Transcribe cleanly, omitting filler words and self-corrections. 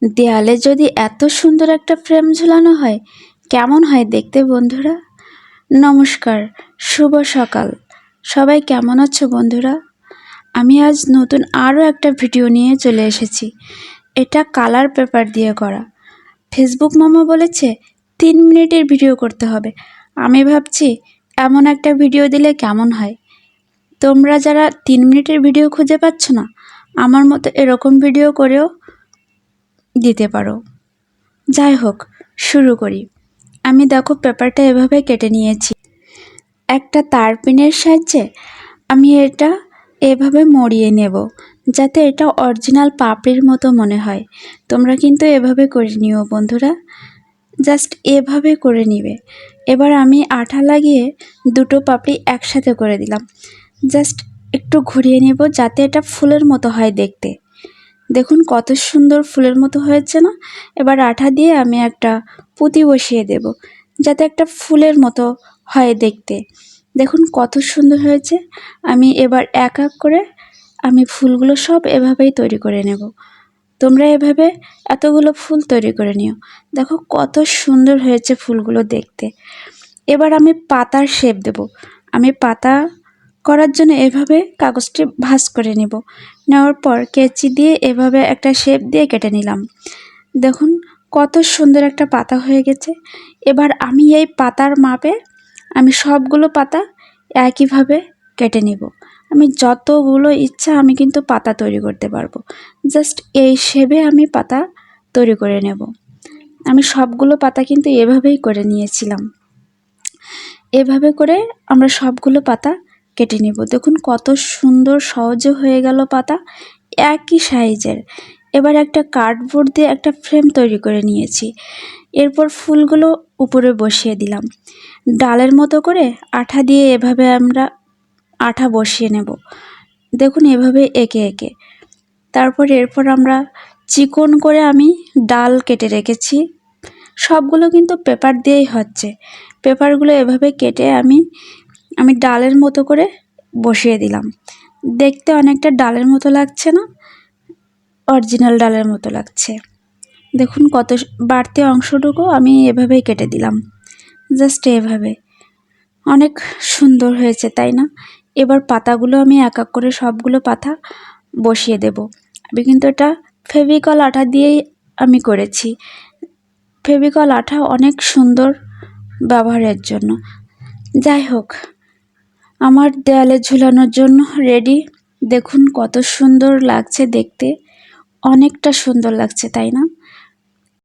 দেয়ালে যদি এত সুন্দর একটা ফ্রেম ঝুলানো হয় কেমন হয় দেখতে বন্ধুরা। নমস্কার, শুভ সকাল। সবাই কেমন আছো বন্ধুরা? আমি আজ নতুন আরও একটা ভিডিও নিয়ে চলে এসেছি। এটা কালার পেপার দিয়ে করা। ফেসবুক মামা বলেছে 3 মিনিটের ভিডিও করতে হবে। আমি ভাবছি এমন একটা ভিডিও দিলে কেমন হয়। তোমরা যারা 3 মিনিটের ভিডিও খুঁজে পাচ্ছ না, আমার মতো এরকম ভিডিও করেও দিতে পারো। যাই হোক, শুরু করি। আমি দেখো পেপারটা এভাবে কেটে নিয়েছি। একটা তারপিনের সাহায্যে আমি এটা এভাবে মড়িয়ে নেব, যাতে এটা অরিজিনাল পাপড়ির মতো মনে হয়। তোমরা কিন্তু এভাবে করে নিও বন্ধুরা, জাস্ট এভাবে করে নিবে। এবার আমি আঠা লাগিয়ে দুটো পাপড়ি একসাথে করে দিলাম। জাস্ট একটু ঘুরিয়ে নেব যাতে এটা ফুলের মতো হয় দেখতে। দেখুন কত সুন্দর ফুলের মতো হয়েছে না? এবার আঠা দিয়ে আমি একটা পুঁতি বসিয়ে দেব, যাতে একটা ফুলের মতো হয় দেখতে। দেখুন কত সুন্দর হয়েছে। আমি এবার এক এক করে আমি ফুলগুলো সব এভাবেই তৈরি করে নেব। তোমরা এভাবে এতগুলো ফুল তৈরি করে নিও। দেখো কত সুন্দর হয়েছে ফুলগুলো দেখতে। এবার আমি পাতার শেপ দেব। আমি পাতা করার জন্য এভাবে কাগজটি ভাঁজ করে নেব। নেওয়ার পর কেচি দিয়ে এভাবে একটা শেপ দিয়ে কেটে নিলাম। দেখুন কত সুন্দর একটা পাতা হয়ে গেছে। এবার আমি এই পাতার মাপে আমি সবগুলো পাতা একইভাবে কেটে নিব। আমি যতগুলো ইচ্ছা আমি কিন্তু পাতা তৈরি করতে পারবো। জাস্ট এই শেপে আমি পাতা তৈরি করে নেব। আমি সবগুলো পাতা কিন্তু এভাবেই করে নিয়েছিলাম। এভাবে করে আমরা সবগুলো পাতা কেটে নেব। দেখুন কত সুন্দর সহজে হয়ে গেল পাতা, একই সাইজের। এবার একটা কার্ডবোর্ড দিয়ে একটা ফ্রেম তৈরি করে নিয়েছি। এরপর ফুলগুলো উপরে বসিয়ে দিলাম। ডালের মতো করে আঠা দিয়ে এভাবে আমরা আঠা বসিয়ে নেব। দেখুন এভাবে এঁকে এঁকে। এরপর আমরা চিকন করে আমি ডাল কেটে রেখেছি। সবগুলো কিন্তু পেপার দিয়েই হচ্ছে। পেপারগুলো এভাবে কেটে আমি ডালের মতো করে বসিয়ে দিলাম। দেখতে অনেকটা ডালের মতো লাগছে না? অরিজিনাল ডালের মতো লাগছে। দেখুন কত বাড়তি অংশটুকু আমি এভাবেই কেটে দিলাম, জাস্ট এভাবে। অনেক সুন্দর হয়েছে তাই না? এবার পাতাগুলো আমি এক এক করে সবগুলো পাতা বসিয়ে দেব। আমি কিন্তু এটা ফেভিকল আঠা দিয়েই আমি করেছি। ফেভিকল আঠা অনেক সুন্দর ব্যবহারের জন্য। যাই হোক, আমার দেয়ালে ঝুলানোর জন্য রেডি। দেখুন কত সুন্দর লাগছে দেখতে, অনেকটা সুন্দর লাগছে তাই না?